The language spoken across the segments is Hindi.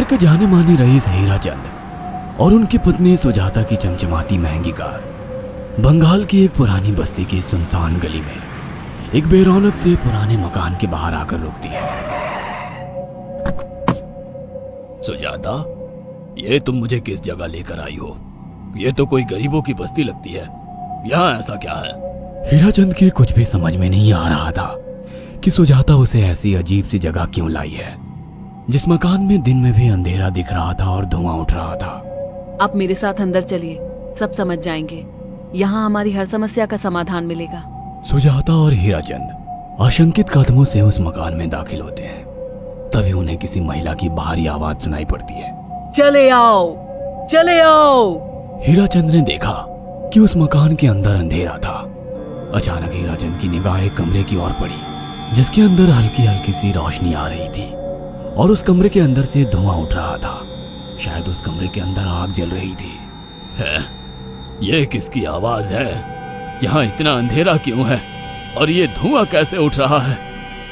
शहर के जाने माने रईस हीराचंद और उनकी पत्नी सुजाता की चमचमाती महंगी कार बंगाल की एक पुरानी बस्ती की सुनसान गली में एक बेरौनक से पुराने मकान के बाहर आकर रुकती है। सुजाता, ये तुम मुझे किस जगह लेकर आई हो? ये तो कोई गरीबों की बस्ती लगती है, यहाँ ऐसा क्या है? हीराचंद की कुछ भी समझ में नहीं आ रहा था कि सुजाता उसे ऐसी अजीब सी जगह क्यों लाई है, जिस मकान में दिन में भी अंधेरा दिख रहा था और धुआं उठ रहा था। आप मेरे साथ अंदर चलिए, सब समझ जाएंगे। यहाँ हमारी हर समस्या का समाधान मिलेगा। सुजाता और हीराचंद आशंकित कदमों से उस मकान में दाखिल होते हैं। तभी उन्हें किसी महिला की बाहरी आवाज सुनाई पड़ती है। चले आओ, चले आओ। हीराचंद ने देखा कि उस मकान के अंदर अंधेरा था। अचानक हीराचंद की निगाह एक कमरे की ओर पड़ी, जिसके अंदर हल्की हल्की सी रोशनी आ रही थी और उस कमरे के अंदर से धुआं उठ रहा था। शायद उस कमरे के अंदर आग जल रही थी। है? ये किसकी आवाज है? यहाँ इतना अंधेरा क्यों है और ये धुआं कैसे उठ रहा है?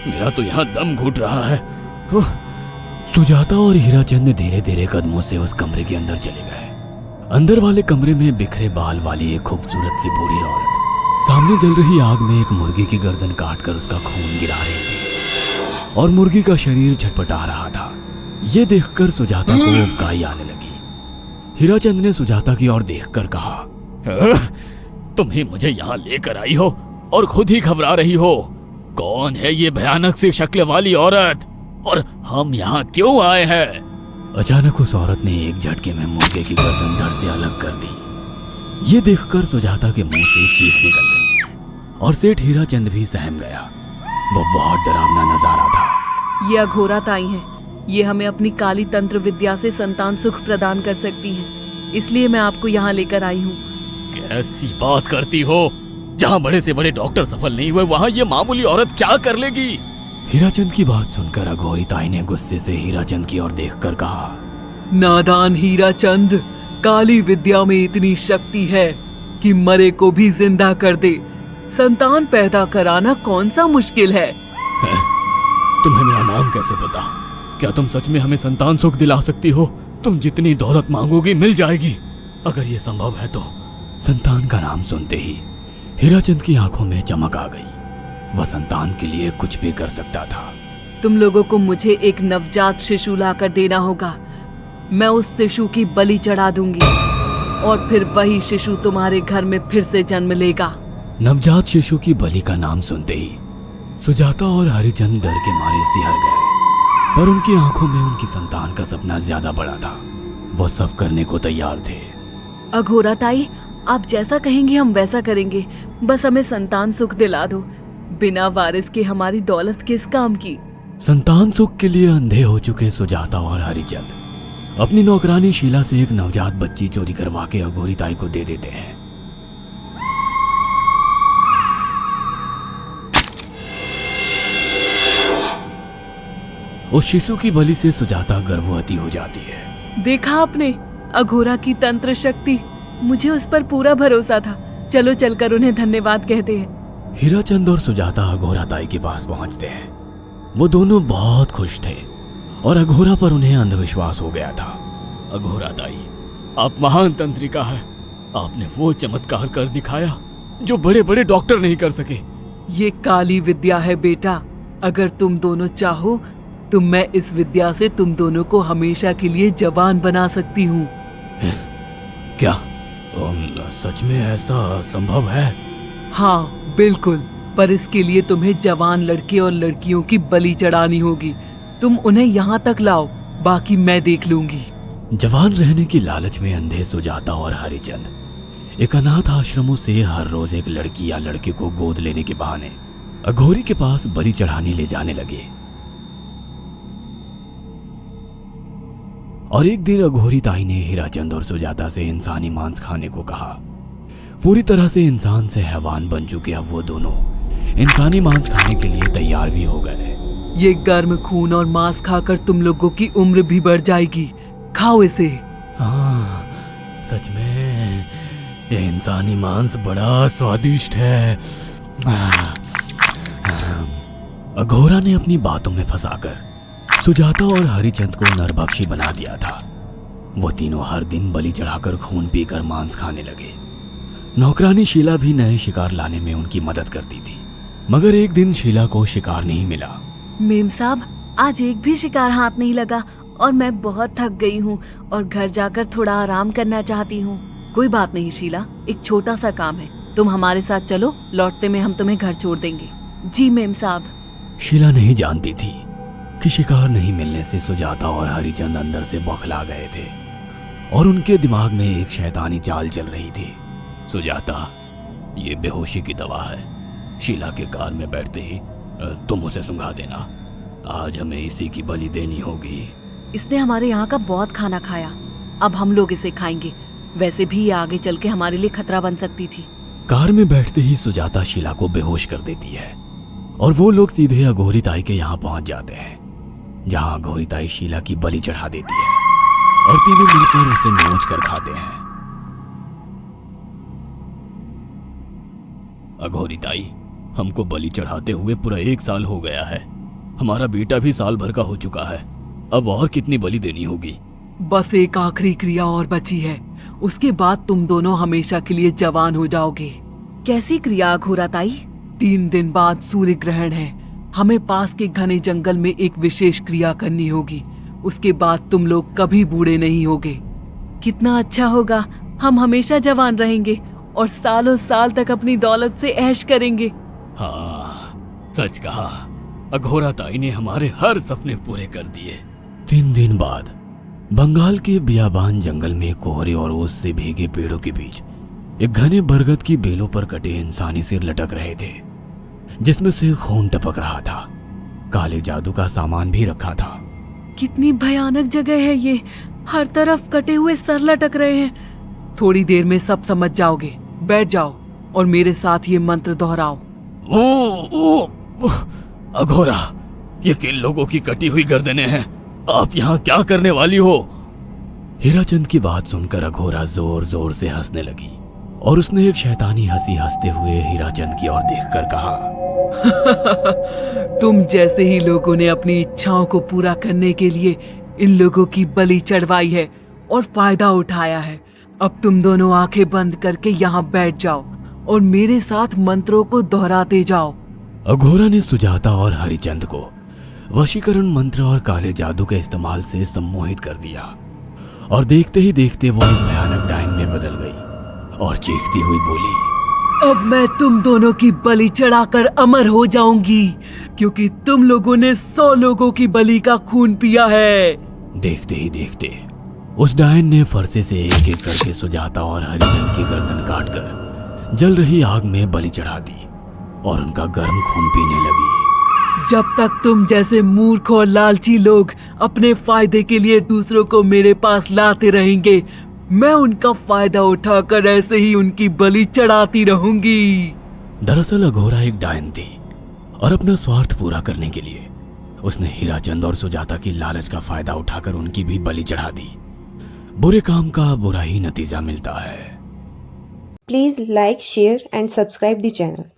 मेरा तो यहाँ दम घुट रहा है। सुजाता और हीराचंद धीरे धीरे कदमों से उस कमरे के अंदर चले गए। अंदर वाले कमरे में बिखरे बाल वाली एक खूबसूरत सी बूढ़ी औरत सामने जल रही आग में एक मुर्गी की गर्दन काटकर उसका खून गिरा रही थी और मुर्गी का शरीर छटपटा रहा था। ये देखकर सुजाता को उबकाई आने लगी। हीराचंद ने सुजाता की ओर देखकर कहा, तुम ही मुझे यहाँ लेकर आई हो और खुद ही घबरा रही हो। कौन है ये भयानक सी शक्ल वाली औरत और हम यहाँ क्यों आए हैं? अचानक उस औरत ने एक झटके में मुर्गे की गर्दन धड़ से अलग कर दी। ये देखकर सुजाता के मुंह से चीख निकल गई और सेठ हीराचंद भी सहम गया। वो बहुत डरावना नजारा था। ये अघोरा ताई हैं। ये हमें अपनी काली तंत्र विद्या से संतान सुख प्रदान कर सकती हैं, इसलिए मैं आपको यहाँ लेकर आई हूँ। कैसी बात करती हो? जहाँ बड़े से बड़े डॉक्टर सफल नहीं हुए, वहाँ ये मामूली औरत क्या कर लेगी? हीराचंद की बात सुनकर अघोरी ताई ने गुस्से से हीराचंद की ओर देखकर कहा, नादान हीराचंद, काली विद्या में इतनी शक्ति है कि मरे को भी जिंदा कर दे। संतान पैदा कराना कौन सा मुश्किल है? तुम्हें मेरा नाम कैसे पता? क्या तुम सच में हमें संतान सुख दिला सकती हो? तुम जितनी दौलत मांगोगी मिल जाएगी, अगर ये संभव है तो। संतान का नाम सुनते ही हीराचंद की आंखों में चमक आ गई। वह संतान के लिए कुछ भी कर सकता था। तुम लोगों को मुझे एक नवजात शिशु लाकर देना होगा। मैं उस शिशु की बलि चढ़ा दूंगी और फिर वही शिशु तुम्हारे घर में फिर से जन्म लेगा। नवजात शिशु की बलि का नाम सुनते ही सुजाता और हरिचंद डर के मारे सिहर गए, पर उनकी आंखों में उनकी संतान का सपना ज्यादा बड़ा था। वह सब करने को तैयार थे। अघोरा ताई, आप जैसा कहेंगे हम वैसा करेंगे। बस हमें संतान सुख दिला दो। बिना वारिस के हमारी दौलत किस काम की? संतान सुख के लिए अंधे हो चुके सुजाता और हरिचंद अपनी नौकरानी शीला से एक नवजात बच्ची चोरी करवा के अघोरी ताई को दे देते हैं। उस शिशु की बलि से सुजाता गर्भवती हो जाती है। देखा आपने अघोरा की तंत्र शक्ति? मुझे उस पर पूरा भरोसा था। चलो चलकर उन्हें धन्यवाद कहते हैं। हीराचंद और सुजाता अघोरा ताई के पास पहुंचते हैं। वो दोनों बहुत खुश थे और अघोरा पर उन्हें अंधविश्वास हो गया था। अघोरा ताई, आप महान तंत्रिका है। आपने वो चमत्कार कर दिखाया जो बड़े बड़े डॉक्टर नहीं कर सके। ये काली विद्या है बेटा। अगर तुम दोनों चाहो तो मैं इस विद्या से तुम दोनों को हमेशा के लिए जवान बना सकती हूँ। क्या सच में ऐसा संभव है? हाँ बिल्कुल, पर इसके लिए तुम्हें जवान लड़के और लड़कियों की बलि चढ़ानी होगी। तुम उन्हें यहाँ तक लाओ, बाकी मैं देख लूंगी। जवान रहने की लालच में अंधे सुजाता और हरिचंद एक अनाथ आश्रमों से हर रोज एक लड़की या लड़के को गोद लेने के बहाने अघोरी के पास बलि चढ़ाने ले जाने लगे। और एक दिन अघोरी ताई ने हीराचंद और सुजाता से इंसानी मांस खाने को कहा। पूरी तरह से इंसान से हैवान बन चुके अब वो दोनों इंसानी मांस खाने के लिए तैयार भी हो गए। ये गर्म खून और मांस खाकर तुम लोगों की उम्र भी बढ़ जाएगी। खाओ इसे। हाँ, सच में ये इंसानी मांस बड़ा स्वादिष्ट है। अघोरा ने अपनी बातों में फंसाकर सुजाता और हरिचंद को नरभक्षी बना दिया था। वो तीनों हर दिन बलि चढ़ाकर खून पीकर मांस खाने लगे। नौकरानी शीला भी नए शिकार लाने में उनकी मदद करती थी, मगर एक दिन शीला को शिकार नहीं मिला। मेम साहब, आज एक भी शिकार हाथ नहीं लगा और मैं बहुत थक गई हूँ और घर जाकर थोड़ा आराम करना चाहती हूँ। कोई बात नहीं शीला, एक छोटा सा काम है, तुम हमारे साथ चलो, लौटते में हम तुम्हें घर छोड़ देंगे। जी मेम साहब। शीला नहीं जानती थी कि शिकार नहीं मिलने से सुजाता और हरिचंद अंदर से बौखला गए थे और उनके दिमाग में एक शैतानी चाल चल रही थी। सुजाता, ये बेहोशी की दवा है। शीला के कार में बैठते ही तुम उसे सुंघा देना। आज हमें इसी की बलि देनी होगी। इसने हमारे यहाँ का बहुत खाना खाया, अब हम लोग इसे खाएंगे। वैसे भी ये आगे चल के हमारे लिए खतरा बन सकती थी। कार में बैठते ही सुजाता शीला को बेहोश कर देती है और वो लोग सीधे अघोरी ताई के यहाँ पहुंच जाते हैं, जहाँ अघोरी ताई शीला की बलि चढ़ा देती है और तीनों मिलकर उसे नोच कर खाते हैं। अघोरी ताई, हमको बलि चढ़ाते हुए पूरा 1 साल हो गया है। हमारा बेटा भी साल भर का हो चुका है। अब और कितनी बलि देनी होगी? बस एक आखिरी क्रिया और बची है, उसके बाद तुम दोनों हमेशा के लिए जवान हो जाओगे। कैसी क्रिया अघोरा ताई? 3 दिन बाद सूर्य ग्रहण है, हमें पास के घने जंगल में एक विशेष क्रिया करनी होगी। उसके बाद तुम लोग कभी बूढ़े नहीं होगे। कितना अच्छा होगा, हम हमेशा जवान रहेंगे और सालों साल तक अपनी दौलत से ऐश करेंगे। हाँ, सच कहा। अघोरा ताई ने हमारे हर सपने पूरे कर दिए। 3 दिन बाद बंगाल के बियाबान जंगल में कोहरे और ओस से भीगे पेड़ों के बीच एक घने बरगद की बेलों पर कटे इंसानी सिर लटक रहे थे, जिसमें से खून टपक रहा था। काले जादू का सामान भी रखा था। कितनी भयानक जगह है ये, हर तरफ कटे हुए सर लटक रहे हैं। थोड़ी देर में सब समझ जाओगे, बैठ जाओ और मेरे साथ ये मंत्र दोहराओ। अघोरा, ये किन लोगों की कटी हुई गर्दनें हैं? आप यहाँ क्या करने वाली हो? हीराचंद की बात सुनकर अघोरा जोर जोर से हंसने लगी और उसने एक शैतानी हंसी हंसते हुए हीराचंद की ओर देखकर कहा, तुम जैसे ही लोगों ने अपनी इच्छाओं को पूरा करने के लिए इन लोगों की बलि चढ़वाई है और फायदा उठाया है। अब तुम दोनों आंखें बंद करके यहाँ बैठ जाओ और मेरे साथ मंत्रों को दोहराते जाओ। अघोरा ने सुजाता और हरिचंद को वशीकरण मंत्र और काले जादू के इस्तेमाल से सम्मोहित कर दिया और देखते ही देखते वो एक भयानक डायन में बदल गई और चीखती हुई बोली, अब मैं तुम दोनों की बलि चढ़ाकर अमर हो जाऊंगी, क्योंकि तुम लोगों ने 100 लोगों की बलि का खून पिया है। देखते ही देखते उस डायन ने फरसे से एक एक करके सुजाता और हरिचंद की गर्दन काटकर जल रही आग में बलि चढ़ा दी और उनका गर्म खून पीने लगी। जब तक तुम जैसे मूर्ख और लालची लोग अपने फायदे के लिए दूसरों को मेरे पास लाते रहेंगे, मैं उनका फायदा उठाकर ऐसे ही उनकी बलि चढ़ाती रहूंगी। दरअसल अघोरा एक डायन थी और अपना स्वार्थ पूरा करने के लिए उसने हीराचंद और सुजाता की लालच का फायदा उठाकर उनकी भी बलि चढ़ा दी। बुरे काम का बुरा ही नतीजा मिलता है। Please like, share and subscribe the channel.